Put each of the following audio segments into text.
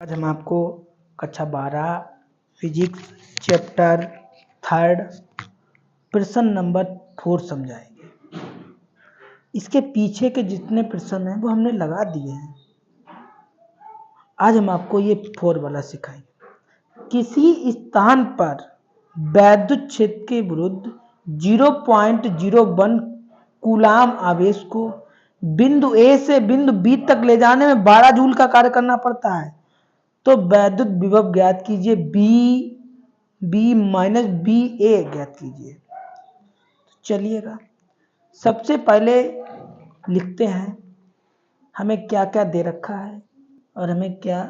आज हम आपको कक्षा 12 फिजिक्स चैप्टर 3 प्रश्न नंबर 4 समझाएंगे। इसके पीछे के जितने प्रश्न हैं वो हमने लगा दिए हैं। आज हम आपको ये 4 वाला सिखाएंगे। किसी स्थान पर वैद्युत क्षेत्र के विरुद्ध 0.01 कूलाम आवेश को बिंदु ए से बिंदु बी तक ले जाने में 12 जूल का कार्य करना पड़ता है। तो वैद्युत विभव ज्ञात कीजिए, बी माइनस बी ए ज्ञात कीजिए। चलिएगा, सबसे पहले लिखते हैं हमें क्या क्या दे रखा है और हमें क्या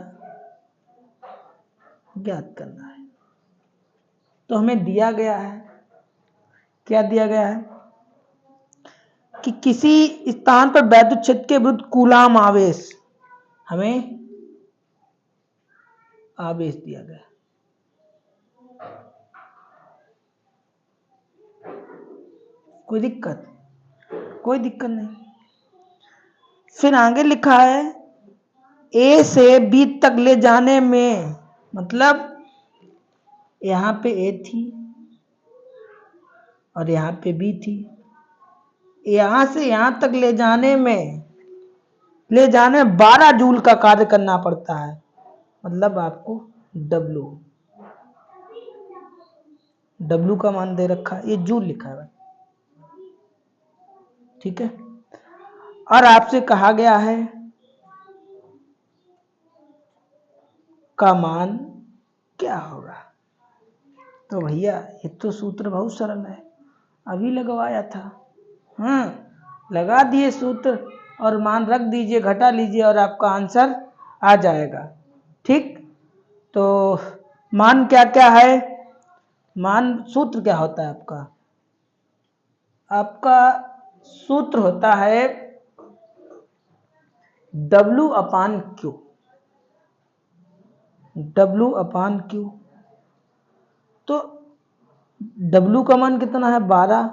ज्ञात करना है। तो हमें दिया गया है, क्या दिया गया है कि किसी स्थान पर वैद्युत क्षेत्र के विरुद्ध कूलाम आवेश, हमें आवेश दिया गया। कोई दिक्कत नहीं। फिर आगे लिखा है ए से बी तक ले जाने में, मतलब यहां पे ए थी और यहां पे बी थी। यहां से यहां तक ले जाने में 12 जूल का कार्य करना पड़ता है। मतलब आपको डब्लू का मान दे रखा है, ये जूल लिखा है, ठीक है। और आपसे कहा गया है का मान क्या होगा। तो भैया ये तो सूत्र बहुत सरल है, अभी लगवाया था। लगा दिए सूत्र और मान रख दीजिए, घटा लीजिए और आपका आंसर आ जाएगा। ठीक, तो मान क्या क्या है, मान सूत्र क्या होता है आपका सूत्र होता है W अपान Q। तो W का मान कितना है 12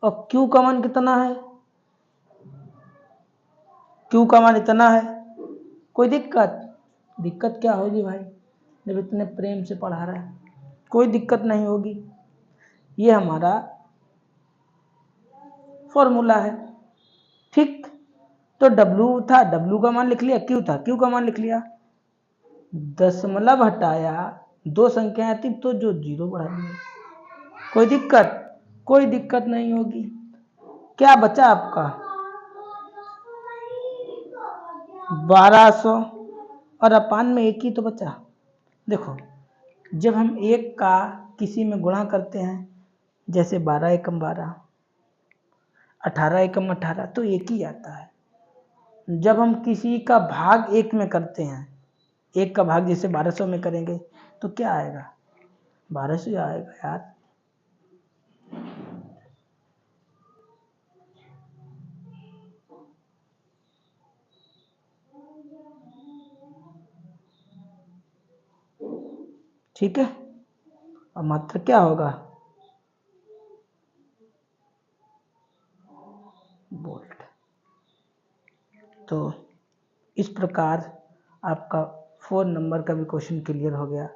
और Q का मान कितना है, Q का मान इतना है। कोई दिक्कत क्या होगी भाई, जब इतने प्रेम से पढ़ा रहा है, कोई दिक्कत नहीं होगी। ये हमारा फॉर्मूला है, ठीक। तो W था, W का मान लिख लिया, Q था, Q का मान लिख लिया। दशमलव हटाया, 2 संख्याएं थी तो जो 0 बढ़ा दिया। कोई दिक्कत नहीं होगी। क्या बचा आपका 1200 और अपान में एक ही तो बचा। देखो, जब हम एक का किसी में गुणा करते हैं, जैसे 12 एकम 12, 18 एकम 18, तो एक ही आता है। जब हम किसी का भाग एक में करते हैं, एक का भाग जैसे 1200 में करेंगे तो क्या आएगा, 1200 आएगा यार। ठीक है, और मात्र क्या होगा, वोल्ट। तो इस प्रकार आपका 4 नंबर का भी क्वेश्चन क्लियर हो गया।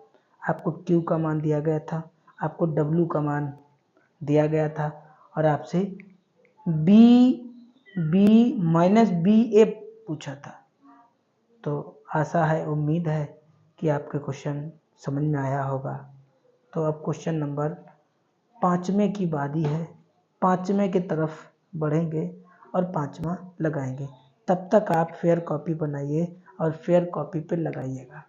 आपको Q का मान दिया गया था, आपको W का मान दिया गया था और आपसे B माइनस BA पूछा था। तो आशा है, उम्मीद है कि आपके क्वेश्चन समझ में आया होगा। तो अब क्वेश्चन नंबर 5वें की बारी है, 5वें की तरफ बढ़ेंगे और 5वां लगाएंगे। तब तक आप फेयर कॉपी बनाइए और फेयर कॉपी पे लगाइएगा।